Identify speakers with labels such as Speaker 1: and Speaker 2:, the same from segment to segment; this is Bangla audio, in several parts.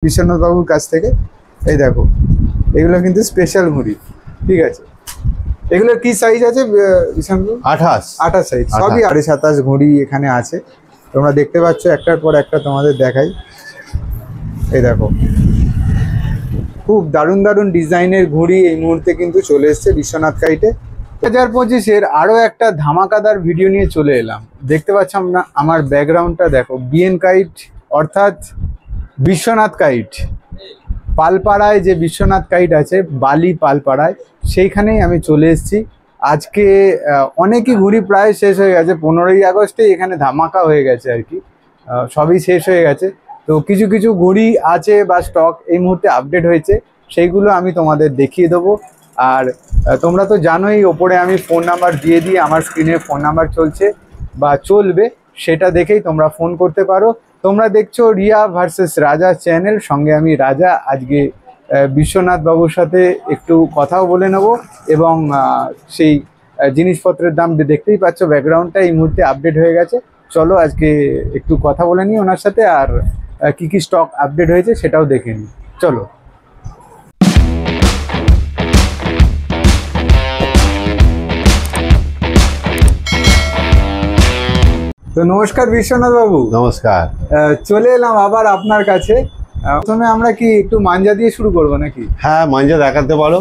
Speaker 1: বিশ্বনাথ বাবুর কাছ থেকে। এই দেখো এগুলো কিন্তু স্পেশাল ঘুড়ি, ঠিক আছে। এগুলো কি সাইজ আছে বিশ্বনাথ বাবু? 28 সাইজ, সবই 27.5 ঘুড়ি এখানে আছে। তোমরা দেখতে পাচ্ছ একটার পর একটা তোমাদের দেখাই। এই দেখো খুব দারুণ দারুণ ডিজাইনের ঘুড়ি এই মুহূর্তে কিন্তু চলে এসছে বিশ্বনাথ কাইটে। 2025-এর আরও একটা ধামাকাদার ভিডিও নিয়ে চলে এলাম। দেখতে পাচ্ছ আমরা আমার ব্যাকগ্রাউন্ডটা দেখো, বিএন কাইট অর্থাৎ বিশ্বনাথ কাইট। পালপাড়ায় যে বিশ্বনাথ কাইট আছে, বালি পালপাড়ায়, সেইখানেই আমি চলে এসেছি আজকে। অনেকই ঘুড়ি প্রায় শেষ হয়ে গেছে, 15ই আগস্টে এখানে ধামাকা হয়ে গেছে আর কি, সবই শেষ হয়ে গেছে। তো কিছু কিছু ঘুড়ি আছে বা স্টক এই মুহূর্তে আপডেট হয়েছে, সেইগুলো আমি তোমাদের দেখিয়ে দেবো। আর তোমরা তো জানোই ওপরে আমি ফোন নাম্বার দিয়ে দিই, আমার স্ক্রিনে ফোন নাম্বার চলছে বা চলবে, সেটা দেখেই তোমরা ফোন করতে পারো। তোমরা দেখছো রিয়া ভার্সেস রাজা চ্যানেল, সঙ্গে আমি রাজা। আজকে বিশ্বনাথ বাবুর সাথে একটু কথাও বলে নেব এবং সেই জিনিসপত্রের দাম দেখতেই পাচ্ছ, ব্যাকগ্রাউন্ডটা এই মুহূর্তে আপডেট হয়ে গেছে। চলো আজকে একটু কথা বলে নিই ওনার সাথে, আর কি কি স্টক আপডেট হয়েছে সেটাও দেখে নিই। চলো। তো নমস্কার বিশ্বনাথ বাবু।
Speaker 2: নমস্কার।
Speaker 1: চলে এলাম আবার আপনার কাছে। প্রথমে আমরা কি একটু মাঞ্জা দিয়ে শুরু করব নাকি?
Speaker 2: হ্যাঁ, মাঞ্জা দেখাতে পারো।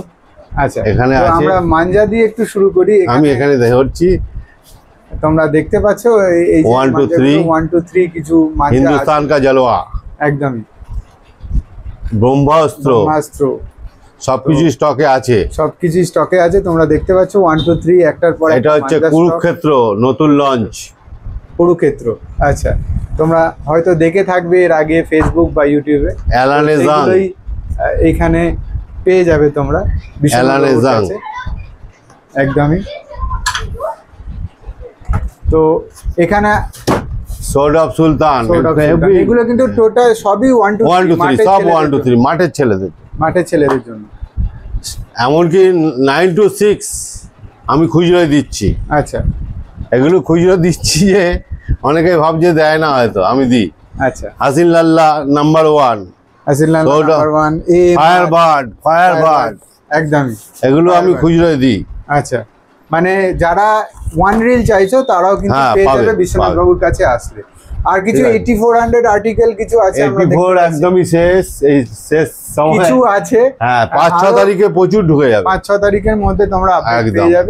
Speaker 1: আচ্ছা,
Speaker 2: এখানে আছে,
Speaker 1: আমরা মাঞ্জা দিয়ে একটু শুরু করি।
Speaker 2: আমি এখানে ধরছি,
Speaker 1: তোমরা দেখতে পাচ্ছ এই
Speaker 2: 1 2 3
Speaker 1: 1 2 3 কিছু মাঞ্জা,
Speaker 2: হিন্দুস্তান কা জলওয়া,
Speaker 1: একদমই
Speaker 2: ব্রহ্মাস্ত্র সবকিছু স্টকে আছে,
Speaker 1: সবকিছু স্টকে আছে। তোমরা দেখতে পাচ্ছ 1 2 3 একটার পর
Speaker 2: এটা হচ্ছে কুরুক্ষেত্র নতুন লঞ্চ।
Speaker 1: কুরুক্ষেত্র, আচ্ছা। তোমরা হয়তো দেখে থাকবে এর আগে ফেসবুক বা ইউটিউবে।
Speaker 2: অ্যালানেজাং
Speaker 1: এখানে পেয়ে যাবে তোমরা,
Speaker 2: অ্যালানেজাং
Speaker 1: একদমই। তো এখানে
Speaker 2: সোর্ড অফ সুলতান,
Speaker 1: এগুলো কিন্তু টোটাল সবই 1 2 3
Speaker 2: সব 1 2 3 মাঠের ছেলেদের জন্য। এমনকি 9 to 6 আমি খুচরোয় দিচ্ছি।
Speaker 1: আচ্ছা,
Speaker 2: এগুলো খুচরো দিচ্ছি যে অনেকেই ভাবছে দেয় না, হয়তো আমি দিই।
Speaker 1: আচ্ছা,
Speaker 2: Haseen Lalla number 1,
Speaker 1: Haseen Lalla number 1,
Speaker 2: Firebird
Speaker 1: একদমই,
Speaker 2: এগুলো আমি খুচরোয় দিই।
Speaker 1: আচ্ছা, মানে যারা 1 রিল চাইছো তারাও কিন্তু পেয়ে যাবে বিশ্বনাথ বাবুর কাছে আসলে। আর কিছু 8400 আর্টিকেল কিছু আছে, আমরা
Speaker 2: 84 একদমই শেষ, এই শেষ সময়
Speaker 1: কিছু আছে।
Speaker 2: হ্যাঁ, 5-6 তারিখে প্রচুর ঢুকে যাবে,
Speaker 1: 5-6 তারিখের মধ্যে তোমরা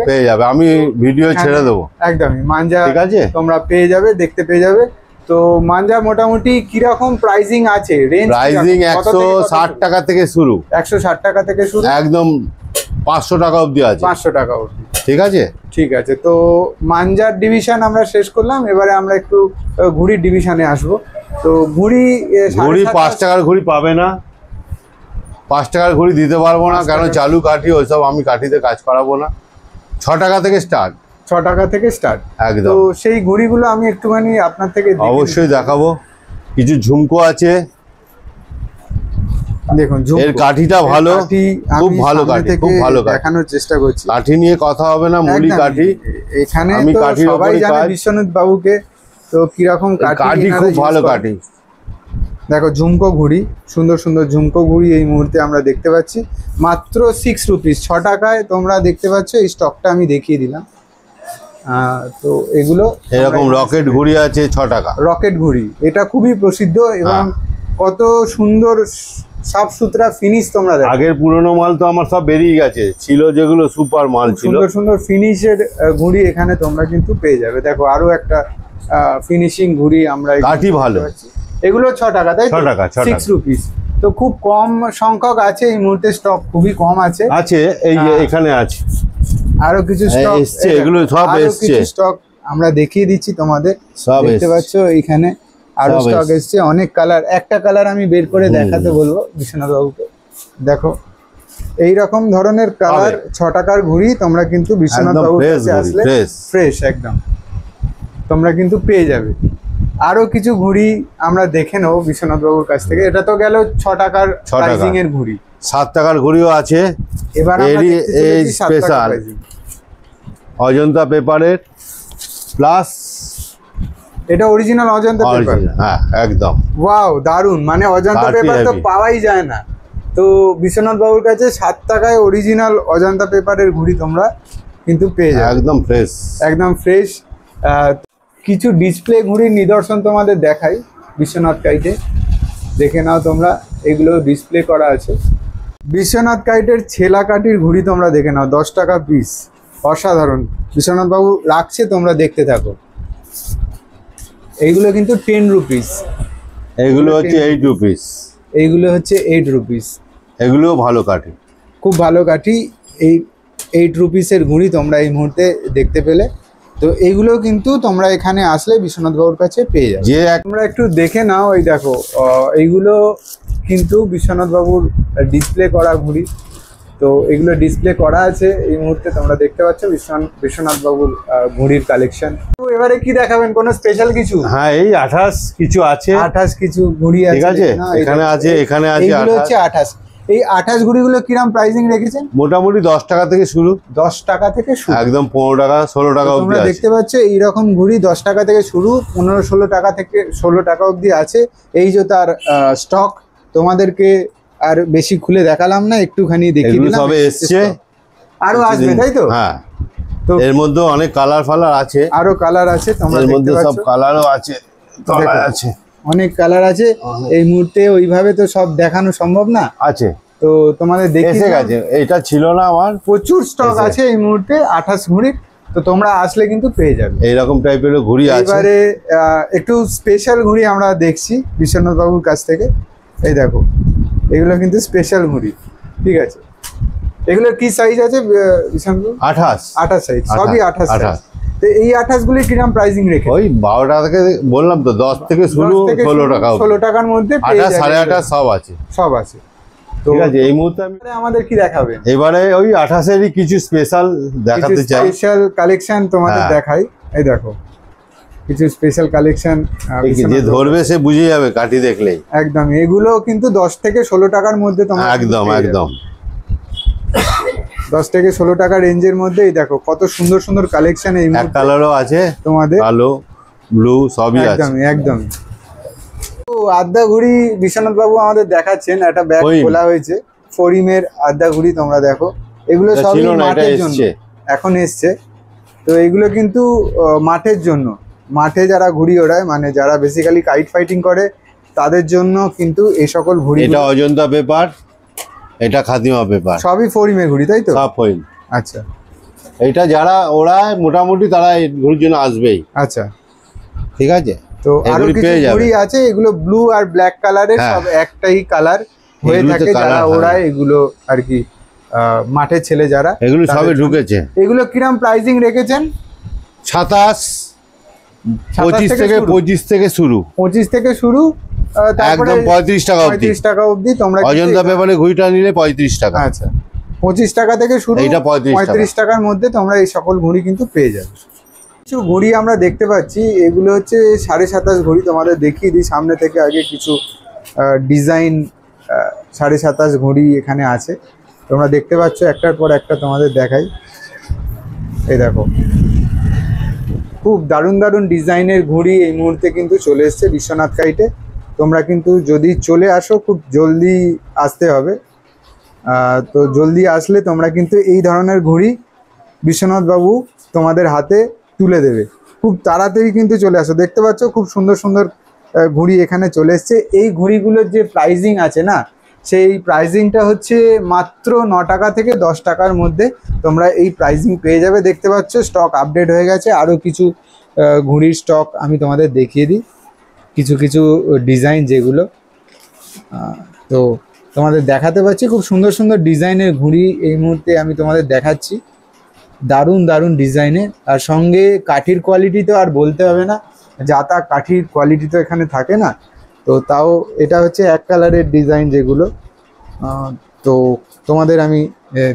Speaker 1: পেয়ে যাবে। আমি
Speaker 2: ভিডিও ছেড়ে দেবো,
Speaker 1: একদমই। মাঞ্জা
Speaker 2: ঠিক আছে,
Speaker 1: তোমরা পেয়ে যাবে, দেখতে পেয়ে যাবে। তো মাঞ্জা মোটামুটি কিরকম প্রাইসিং আছে? রেঞ্জ
Speaker 2: প্রাইসিং 160 টাকা থেকে শুরু,
Speaker 1: 160 টাকা থেকে শুরু,
Speaker 2: একদম 500 টাকা অবধি আছে,
Speaker 1: 500 টাকা অবধি,
Speaker 2: ঠিক আছে।
Speaker 1: ঠিক আছে। তো মাঞ্জার ডিভিশন আমরা শেষ করলাম, এবারে আমরা একটু ঘুড়ির ডিভিশনে আসবো। তো ঘুড়ি
Speaker 2: 5 টাকার ঘুড়ি পাবে না, 5 টাকার ঘুড়ি দিতে পারবো না, কারণ চালু কাঠি ওইসব আমি কাঠিতে কাজ করাবো না। 6 টাকা থেকে স্টার্ট,
Speaker 1: 6 টাকা থেকে স্টার্ট
Speaker 2: একদম।
Speaker 1: তো সেই ঘুড়িগুলো আমি একটুখানি আপনার থেকে
Speaker 2: অবশ্যই দেখাবো। কিছু ঝুমকো আছে,
Speaker 1: দেখুন
Speaker 2: এর কাঠিটা ভালো, খুব ভালো কাঠি, খুব ভালো কাঠি।
Speaker 1: দেখানোর চেষ্টা করছি,
Speaker 2: কাঠি নিয়ে কথা হবে না, মুলি কাঠি।
Speaker 1: এখানে আমি সবাই জানে বিশ্বনাথ বাবুকে, তো কিরকম
Speaker 2: কাঠি, খুব ভালো কাঠি।
Speaker 1: দেখো ঝুমকো ঘুড়ি, সুন্দর সুন্দর ঝুমকো ঘুড়ি এই মুহূর্তে আমরা দেখতে পাচ্ছি মাত্র 6 রুপিস, 6 টাকায় তোমরা দেখতে পাচ্ছ। এই স্টকটা আমি দেখিয়ে দিলাম। তো এগুলো
Speaker 2: এরকম রকেট ঘুড়ি আছে 6 টাকা,
Speaker 1: রকেট ঘুড়ি, এটা খুবই প্রসিদ্ধ এবং কত সুন্দর সাফ সুতরা ফিনিশ। তোমরা দেখো
Speaker 2: আগের পুরনো মাল তো আমার সব বেরিয়ে গেছে, ছিল যেগুলো সুপার মাল ছিল,
Speaker 1: সুন্দর সুন্দর ফিনিশের ঘুড়ি এখানে তোমরা কিন্তু পেয়ে যাবে। দেখো আরো একটা ফিনিশিং ঘুড়ি আমরা,
Speaker 2: কাঠি ভালো।
Speaker 1: এগুলো 6 টাকা, তাই
Speaker 2: 6 টাকা,
Speaker 1: 6 রুপিস। তো খুব কম সংখ্যক আছে এই মুহূর্তে, স্টক খুবই কম আছে।
Speaker 2: এই যে এখানে আছে
Speaker 1: আরো কিছু স্টক
Speaker 2: এসছে, এগুলো সব এসছে,
Speaker 1: স্টক আমরা দেখিয়ে দিচ্ছি তোমাদের,
Speaker 2: সব
Speaker 1: দেখতে পাচ্ছ এইখানে আরো স্টক এসছে, অনেক কালার। একটা কালার আমি বের করে দেখাতে বলবো বিশ্বনাথ বাবুকে। দেখো এইরকম ধরনের কালার 6 টাকার ঘুড়ি তোমরা কিন্তু বিশ্বনাথ বাবুর কাছে আসলে ফ্রেশ একদম তোমরা কিন্তু পেয়ে যাবে। আরো কিছু ঘুড়ি আমরা দেখে নেবো বিশ্বনাথ বাবুর কাছ থেকে। এটা তো গেল 6 টাকার প্রাইসিং এর ঘুড়ি।
Speaker 2: 7 টাকার ঘুড়িও আছে,
Speaker 1: এবার
Speaker 2: এই স্পেশাল অজন্তা পেপারের প্লাস
Speaker 1: এটা অরিজিনাল অজন্তা পেপার?
Speaker 2: হ্যাঁ একদম।
Speaker 1: ওয়াও, দারুন, মানে অজন্তা পেপার তো পাওয়াই যায় না। তো বিশ্বনাথ বাবুর কাছে 7 টাকায় অরিজিনাল অজন্তা পেপারের ঘুড়ি তোমরা কিন্তু পেয়ে যাবে,
Speaker 2: একদম ফ্রেশ,
Speaker 1: একদম ফ্রেশ। কিছু ডিসপ্লে ঘুড়ির নিদর্শন তোমাদের দেখাই বিশ্বনাথ কাইটে, দেখে নাও তোমরা, এগুলো ডিসপ্লে করা আছে। বিশ্বনাথ কাইটের ছেলা কাঠির ঘুড়ি তোমরা দেখে নাও, 10 টাকা পিস, অসাধারণ। বিশ্বনাথ বাবু রাখছে, তোমরা দেখতে থাকো। এইগুলো কিন্তু 10 রুপিস,
Speaker 2: এগুলো হচ্ছে 8 রুপিস,
Speaker 1: এইগুলো হচ্ছে 8 রুপিস।
Speaker 2: এগুলোও ভালো কাঠি,
Speaker 1: খুব ভালো কাঠি। এই 8 রুপিসের ঘুড়ি তোমরা এই মুহূর্তে দেখতে পেলে। তো এইগুলো কিন্তু তোমরা এখানে আসলে বিশ্বনাথ বাবুর কাছে পেয়ে যাবে।
Speaker 2: যে
Speaker 1: তোমরা একটু দেখে নাও, এই দেখো, এইগুলো কিন্তু বিশ্বনাথ বাবুর ডিসপ্লে করা ঘুড়ি। তো এগুলো ডিসপ্লে করা আছে এই মুহূর্তে, তোমরা দেখতে পাচ্ছ বিশ্বনাথ বাবুর ঘুড়ির কালেকশন। তো এবারে কি দেখাবেন, কোনো স্পেশাল কিছু?
Speaker 2: হ্যাঁ, এই 28 কিছু আছে,
Speaker 1: 28 কিছু ঘুড়ি আছে,
Speaker 2: ঠিক আছে, এখানে আছে, এখানে আছে।
Speaker 1: এইগুলো হচ্ছে 28। এই 28 ঘুড়িগুলো কিরম প্রাইসিং রেখেছেন?
Speaker 2: মোটামুটি 10 টাকা থেকে শুরু,
Speaker 1: 10 টাকা থেকে শুরু,
Speaker 2: একদম 15 টাকা 16 টাকা অবধি
Speaker 1: তোমরা
Speaker 2: আছে।
Speaker 1: দেখতে পাচ্ছ এইরকম ঘুড়ি 10 টাকা থেকে শুরু, 15-16 টাকা থেকে 16 টাকা অবধি আছে। এই যে তার স্টক, তোমাদেরকে আর বেশি খুলে দেখালাম না, একটুখানি দেখিয়ে দিলাম।
Speaker 2: সবে এসছে,
Speaker 1: আরো আসবে, তাই তো?
Speaker 2: হ্যাঁ,
Speaker 1: তো
Speaker 2: এর মধ্যে অনেক কালার আছে,
Speaker 1: আরো কালার আছে, তোমরা
Speaker 2: এর
Speaker 1: দেখতে
Speaker 2: মধ্যে সব
Speaker 1: পাচ্ছ,
Speaker 2: কালারও আছে, তলায় আছে,
Speaker 1: অনেক কালার আছে। এই মুহূর্তে ওইভাবে তো সব দেখানো সম্ভব না,
Speaker 2: আছে।
Speaker 1: তো তোমাদের
Speaker 2: এসে
Speaker 1: দেখিয়ে
Speaker 2: গেছে, এটা ছিল না আমার,
Speaker 1: প্রচুর স্টক আছে এই মুহূর্তে 28 ঘুড়ির। তো তোমরা আসলে কিন্তু পেয়ে যাবে
Speaker 2: এইরকম টাইপের ঘুড়ি আছে।
Speaker 1: এবারে একটু স্পেশাল ঘুড়ি আমরা দেখছি বিশ্বনাথ বাবুর কাছ থেকে। এই দেখো, এগুলো কিন্তু স্পেশাল ঘুড়ি, ঠিক আছে। এগুলোর কি সাইজ আছে বিশ্বনাথ বাবু? 28 সাইজ, সবই 28 সাইজ। তো এই 28 গুলি কিরকম প্রাইসিং রেখে?
Speaker 2: ওই 12 টাকা থেকে, বললাম তো 10 থেকে শুরু, 16 টাকা,
Speaker 1: 16 টাকার মধ্যে
Speaker 2: 28 28.5 সব আছে,
Speaker 1: সব আছে। তো
Speaker 2: ঠিক আছে। এই মুহূর্তে
Speaker 1: আমাদের কি দেখাবেন?
Speaker 2: এবারে ওই 28-এরই কিছু স্পেশাল দেখাতে চাই,
Speaker 1: স্পেশাল কালেকশন তোমাদের দেখাই। এই দেখো, কিছু স্পেশাল কালেকশন,
Speaker 2: যে ধরবে সে বুঝে যাবে কাঠি দেখলেই।
Speaker 1: একদম, এগুলো কিন্তু 10 থেকে 16 টাকার মধ্যে তোমরা
Speaker 2: একদম একদম
Speaker 1: 10 থেকে 16 টাকা রেঞ্জের মধ্যে। এই দেখো কত সুন্দর সুন্দর কালেকশন, এই
Speaker 2: এক কালারও আছে
Speaker 1: তোমাদের,
Speaker 2: কালো ব্লু সবই আছে,
Speaker 1: একদম একদম। তো আদ্যা ঘুড়ি বিশ্বনাথ বাবু আমাদের দেখাচ্ছেন, একটা ব্যাগ খোলা হয়েছে, ফরিমের আদ্যা ঘুড়ি, তোমরা দেখো। এগুলো সবই মাঠের জন্য, এখন এসছে। তো এগুলো কিন্তু মাঠের জন্য, মাঠে যারা ঘুড়ি ওড়ায়, মানে যারা বেসিক্যালি কাইট ফাইটিং করে, তাদের জন্য কিন্তু এই সকল ঘুড়ি।
Speaker 2: এটা অজন্তা পেপার, এটা খাদিমা পেপার,
Speaker 1: সবই ফরিমের ঘুড়ি, তাই তো?
Speaker 2: সব ফরিম।
Speaker 1: আচ্ছা,
Speaker 2: এটা যারা ওড়ায় মোটামুটি তারা এই ঘুড়ির জন্য আসবেই,
Speaker 1: আচ্ছা,
Speaker 2: ঠিক আছে।
Speaker 1: তো আরো কিছু ঘুড়ি আছে, এগুলো ব্লু আর ব্ল্যাক কালারের, সব একটাই কালার হয়ে থাকে, যারা ওড়ায় এগুলো আর কি, মাঠের ছেলে যারা,
Speaker 2: এগুলো সবে ঢুকেছে।
Speaker 1: এগুলো কিরম প্রাইসিং রেখেছেন?
Speaker 2: 27, 25 থেকে শুরু,
Speaker 1: 25 থেকে শুরু, তারপরে
Speaker 2: একদম 35 টাকা অবধি,
Speaker 1: 35 টাকা অবধি তোমরা
Speaker 2: অজন্তা পেপারে ঘুড়িটা নিলে 35 টাকা।
Speaker 1: আচ্ছা, 25 টাকা থেকে শুরু,
Speaker 2: এইটা
Speaker 1: 35 টাকার মধ্যে তোমরা এই সকল ঘুড়ি কিন্তু পেয়ে যাবে। কিছু ঘুড়ি আমরা দেখতে পাচ্ছি, এগুলো হচ্ছে 27.5 ঘুড়ি, তোমাদের দেখিয়ে দিই সামনে থেকে আগে। কিছু ডিজাইন 27.5 ঘুড়ি এখানে আছে, তোমরা দেখতে পাচ্ছ, একটার পর একটা তোমাদের দেখাই। এই দেখো, খুব দারুণ দারুণ ডিজাইনের ঘুড়ি এই মুহূর্তে কিন্তু চলে এসছে বিশ্বনাথ কাইটে। তোমরা কিন্তু যদি চলে আসো, খুব জলদি আসতে হবে। তো জলদি আসলে তোমরা কিন্তু এই ধরনের ঘুড়ি বিশ্বনাথ বাবু তোমাদের হাতে তুলে দেবে। খুব তাড়াতাড়ি কিন্তু চলে আসো, দেখতে পাচ্ছ খুব সুন্দর সুন্দর ঘুড়ি এখানে চলে এসছে। এই ঘুড়িগুলোর যে প্রাইজিং আছে না, সেই প্রাইজিংটা হচ্ছে মাত্র 9 টাকা থেকে 10 টাকার মধ্যে তোমরা এই প্রাইজিং পেয়ে যাবে। দেখতে পাচ্ছ স্টক আপডেট হয়ে গেছে, আরও কিছু ঘুড়ির স্টক আমি তোমাদের দেখিয়ে দিই, কিছু কিছু ডিজাইন যেগুলো তো তোমাদের দেখাতে পাচ্ছি। খুব সুন্দর সুন্দর ডিজাইনের ঘুড়ি এই মুহূর্তে আমি তোমাদের দেখাচ্ছি, দারুণ দারুণ ডিজাইনের। আর সঙ্গে কাঠির কোয়ালিটি তো আর বলতে হবে না, যা তা কাঠির কোয়ালিটি তো এখানে থাকে না। তো তাও এটা হচ্ছে এক কালারের ডিজাইন যেগুলো, তো তোমাদের আমি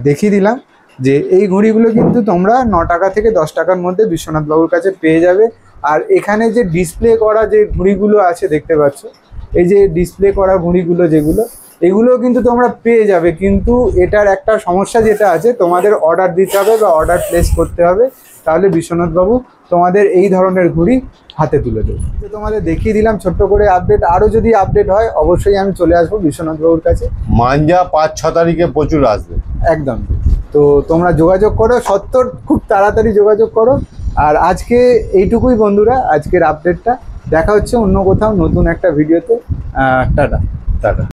Speaker 1: দেখিয়ে দিলাম যে এই ঘুড়িগুলো কিন্তু তোমরা 9 টাকা থেকে 10 টাকার মধ্যে বিশ্বনাথ বাবুর কাছে পেয়ে যাবে। আর এখানে যে ডিসপ্লে করা যে ঘুড়িগুলো আছে দেখতে পাচ্ছ, এই যে ডিসপ্লে করা ঘুড়িগুলো যেগুলো, এগুলো কিন্তু তোমরা পেয়ে যাবে, কিন্তু এটার একটা সমস্যা যেটা আছে, তোমাদের অর্ডার দিতে হবে বা অর্ডার প্লেস করতে হবে, তাহলে বিশ্বনাথ বাবু তোমাদের এই ধরনের ঘুড়ি হাতে তুলে দেবে। তো তোমাদের দেখিয়ে দিলাম ছোট্ট করে আপডেট। আরও যদি আপডেট হয় অবশ্যই আমি চলে আসবো বিশ্বনাথ বাবুর কাছে।
Speaker 2: মাঞ্জা 5-6 তারিখে প্রচুর আসবে
Speaker 1: একদম। তো তোমরা যোগাযোগ করো, সত্তর খুব তাড়াতাড়ি যোগাযোগ করো। আর আজকে এইটুকুই বন্ধুরা, আজকের আপডেটটা। দেখা হচ্ছে অন্য কোথাও নতুন একটা ভিডিওতে। টাটা।
Speaker 2: টাটা।